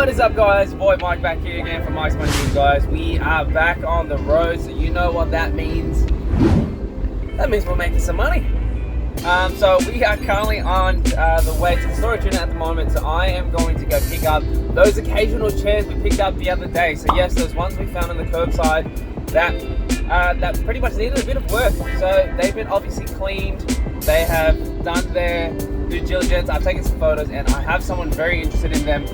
What is up, guys? Boy Mike back here again from Mike's Money News, guys. We are back on the road, so you know what that means. That means we're making some money. So we are currently on the way to the storage unit at the moment. So I am going to go pick up those occasional chairs we picked up the other day. So yes, those ones we found on the curbside that pretty much needed a bit of work. So they've been obviously cleaned. They have done their due diligence. I've taken some photos and I have someone very interested in them.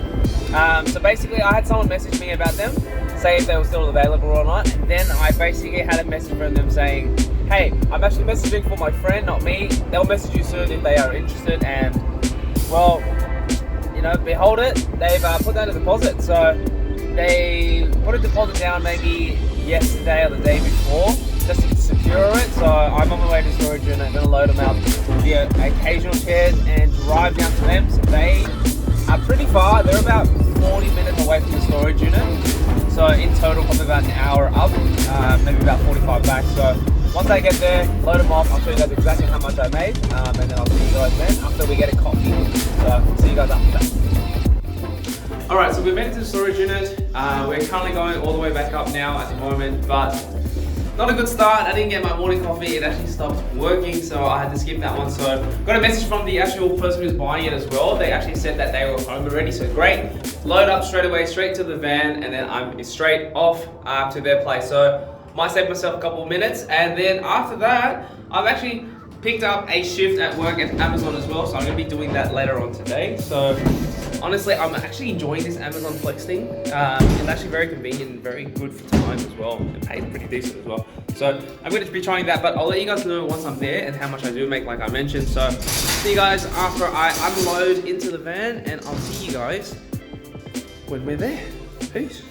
So basically I had someone message me about them, say if they were still available or not, and then I basically had a message from them saying, hey, I'm actually messaging for my friend, not me. They'll message you soon if they are interested. And well, you know, behold it, they've put down a deposit. So they put a deposit down maybe yesterday or the day before, just to secure it. So I'm on my way to storage unit. I'm gonna load them up via occasional chairs and drive down to them. So they are pretty far. They're about 40 minutes away from the storage unit. So in total, probably about an hour up, maybe about 45 back. So once I get there, load them off, I'll show you guys exactly how much I made, and then I'll see you guys then after we get a coffee. So see you guys after that. Alright, so we made it to the storage unit. We're currently going all the way back up now at the moment, but not a good start. I didn't get my morning coffee. It actually stopped working, so I had to skip that one. So got a message from the actual person who's buying it as well. They actually said that they were home already, so great. Load up straight away, straight to the van, and then I'm straight off to their place. So might save myself a couple of minutes, and then after that, I've actually picked up a shift at work at Amazon as well, so I'm going to be doing that later on today. So honestly, I'm actually enjoying this Amazon Flex thing. It's actually very convenient and very good for time as well, and pays pretty decent as well. So I'm going to be trying that, but I'll let you guys know once I'm there and how much I do make, like I mentioned. So see you guys after I unload into the van, and I'll see you guys when we're there. Peace.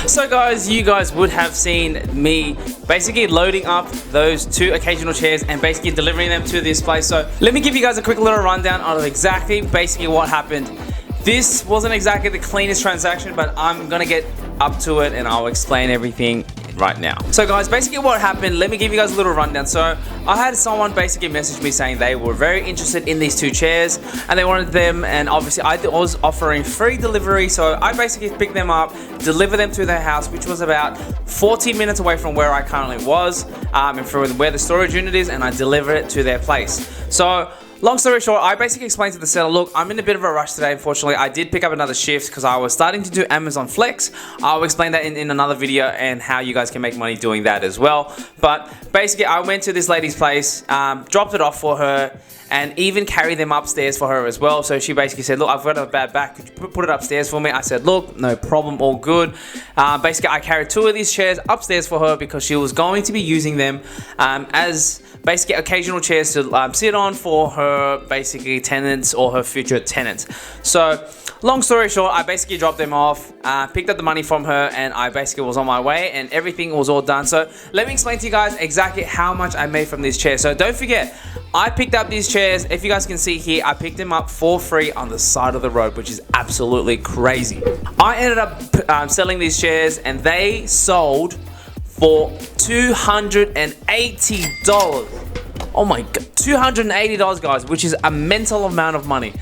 So guys, you guys would have seen me basically loading up those two occasional chairs and basically delivering them to this place. So let me give you guys a quick little rundown of exactly basically what happened. This wasn't exactly the cleanest transaction, but I'm gonna get up to it and I'll explain everything right now. So guys, basically what happened, let me give you guys a little rundown. So I had someone basically message me saying they were very interested in these two chairs and they wanted them, and obviously I was offering free delivery. So I basically picked them up, deliver them to their house, which was about 40 minutes away from where I currently was, and from where the storage unit is, and I delivered it to their place. So long story short, I basically explained to the seller, look, I'm in a bit of a rush today, unfortunately. I did pick up another shift because I was starting to do Amazon Flex. I'll explain that in another video and how you guys can make money doing that as well. But basically, I went to this lady's place, dropped it off for her, and even carried them upstairs for her as well. So she basically said, look, I've got a bad back, could you put it upstairs for me? I said, look, no problem, all good. Basically, I carried two of these chairs upstairs for her because she was going to be using them as basically occasional chairs to sit on for her basically tenants or her future tenants. So long story short, I basically dropped them off, picked up the money from her, and I basically was on my way and everything was all done. So let me explain to you guys exactly how much I made from these chairs. So don't forget, I picked up these chairs. If you guys can see here, I picked them up for free on the side of the road, which is absolutely crazy. I ended up selling these chairs and they sold for $280. Oh my god, $280 guys, which is a mental amount of money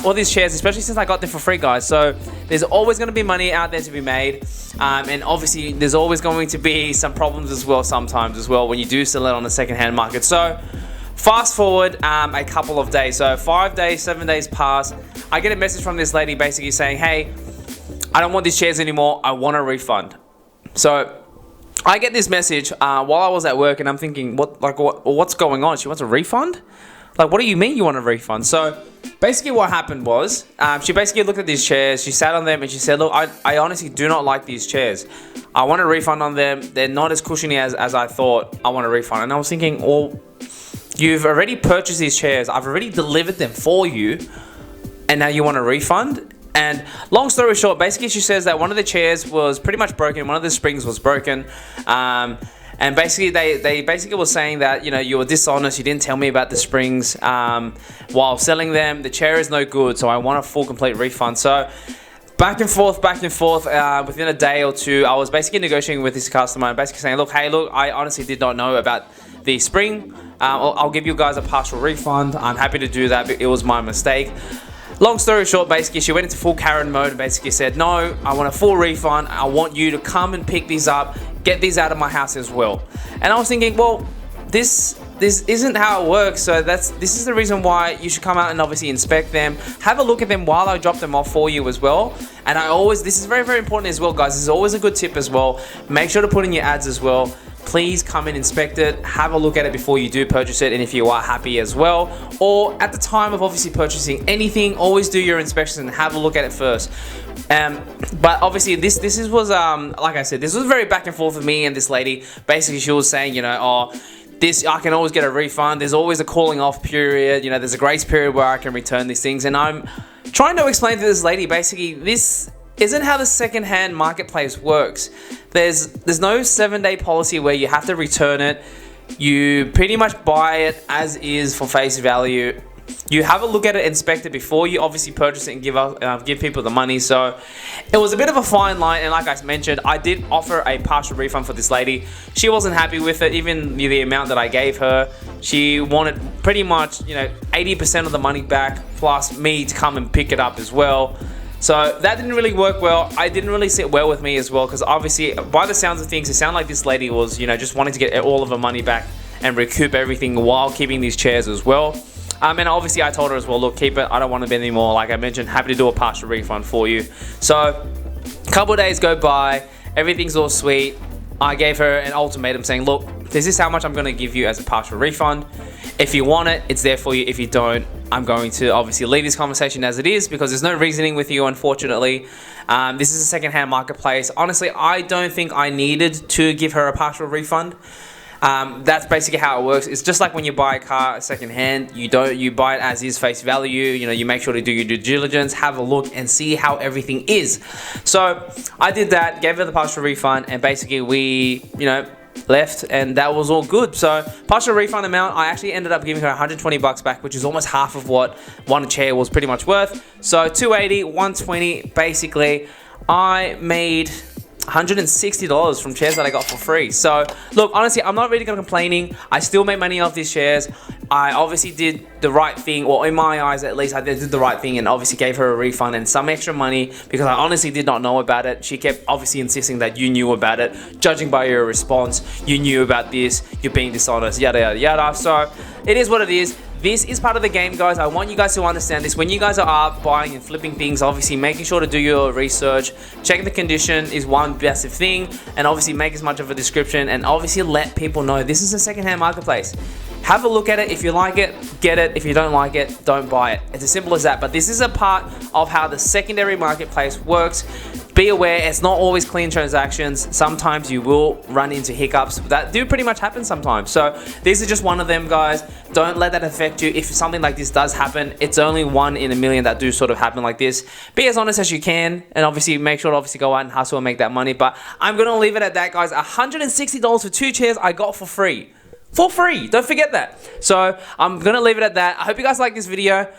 for these chairs, especially since I got them for free, guys. So there's always going to be money out there to be made, and obviously there's always going to be some problems as well sometimes as well when you do sell it on the second-hand market. So fast forward a couple of days, so 5 days, 7 days pass. I get a message from this lady basically saying, hey, I don't want these chairs anymore, I want a refund. So I get this message while I was at work, and I'm thinking, what's going on? She wants a refund? Like, what do you mean you want a refund? So basically what happened was, she basically looked at these chairs, she sat on them, and she said, look, I honestly do not like these chairs. I want a refund on them. They're not as cushiony as I thought. I want a refund. And I was thinking, well, you've already purchased these chairs. I've already delivered them for you, and now you want a refund? And long story short, basically she says that one of the chairs was pretty much broken, one of the springs was broken, And basically, they basically were saying that, you know, you were dishonest. You didn't tell me about the springs while selling them. The chair is no good, so I want a full, complete refund. So back and forth. Within a day or two, I was basically negotiating with this customer and basically saying, look, hey, look, I honestly did not know about the spring. I'll give you guys a partial refund. I'm happy to do that, but it was my mistake. Long story short, basically, she went into full Karen mode and basically said, no, I want a full refund. I want you to come and pick these up, get these out of my house as well. And I was thinking, well, this isn't how it works. So this is the reason why you should come out and obviously inspect them, have a look at them while I drop them off for you as well. And this is very, very important as well, guys. This is always a good tip as well. Make sure to put in your ads as well. Please come and inspect it, have a look at it before you do purchase it, and if you are happy as well, or at the time of obviously purchasing anything, always do your inspections and have a look at it first. But obviously this was like I said, this was very back and forth with me and this lady. Basically, she was saying, you know, oh, I can always get a refund. There's always a calling off period. You know, there's a grace period where I can return these things, and I'm trying to explain to this lady, basically, this isn't how the second-hand marketplace works. There's no 7-day policy where you have to return it. You pretty much buy it as is for face value. You have a look at it, inspect it before you obviously purchase it and give people the money. So it was a bit of a fine line, and like I mentioned, I did offer a partial refund for this lady. She wasn't happy with it, even the amount that I gave her. She wanted pretty much, you know, 80% of the money back, plus me to come and pick it up as well. So that didn't really work well. I didn't really sit well with me as well, because obviously, by the sounds of things, it sounded like this lady was, you know, just wanting to get all of her money back and recoup everything while keeping these chairs as well. And obviously, I told her as well, look, keep it. I don't want to be anymore. Like I mentioned, happy to do a partial refund for you. So a couple of days go by, everything's all sweet. I gave her an ultimatum saying, look, this is how much I'm going to give you as a partial refund. If you want it, it's there for you. If you don't, I'm going to obviously leave this conversation as it is, because there's no reasoning with you, unfortunately. This is a second-hand marketplace. Honestly, I don't think I needed to give her a partial refund. That's basically how it works. It's just like when you buy a car second-hand, you buy it as is, face value. You know, you make sure to do your due diligence, have a look, and see how everything is. So I did that, gave her the partial refund, and basically we, you know, left, and that was all good. So partial refund amount, I actually ended up giving her 120 bucks back, which is almost half of what one chair was pretty much worth. So 280, 120, basically I made $160 from chairs that I got for free. So look, honestly, I'm not really complaining. I still made money off these chairs. I obviously did the right thing, or in my eyes at least, I did the right thing and obviously gave her a refund and some extra money, because I honestly did not know about it. She kept obviously insisting that you knew about it. Judging by your response, you knew about this, you're being dishonest, yada yada yada. So it is what it is. This is part of the game, guys. I want you guys to understand this. When you guys are out buying and flipping things, obviously making sure to do your research, check the condition is one massive thing, and obviously make as much of a description, and obviously let people know this is a secondhand marketplace. Have a look at it. If you like it, get it. If you don't like it, don't buy it. It's as simple as that. But this is a part of how the secondary marketplace works. Be aware, it's not always clean transactions. Sometimes you will run into hiccups that do pretty much happen sometimes. So this is just one of them, guys. Don't let that affect you. If something like this does happen, it's only 1 in a million that do sort of happen like this. Be as honest as you can, and obviously make sure to obviously go out and hustle and make that money. But I'm gonna leave it at that, guys. $160 for 2 chairs I got for free. For free, don't forget that. So I'm gonna leave it at that. I hope you guys like this video.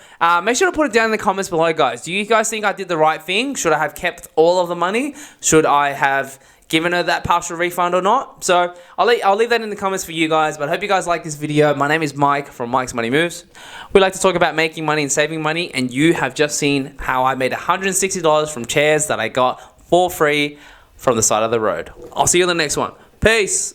Make sure to put it down in the comments below, guys. Do you guys think I did the right thing? Should I have kept all of the money? Should I have given her that partial refund or not? So I'll leave that in the comments for you guys. But I hope you guys like this video. My name is Mike from Mike's Money Moves. We like to talk about making money and saving money, and you have just seen how I made $160 from chairs that I got for free from the side of the road. I'll see you in the next one. Peace.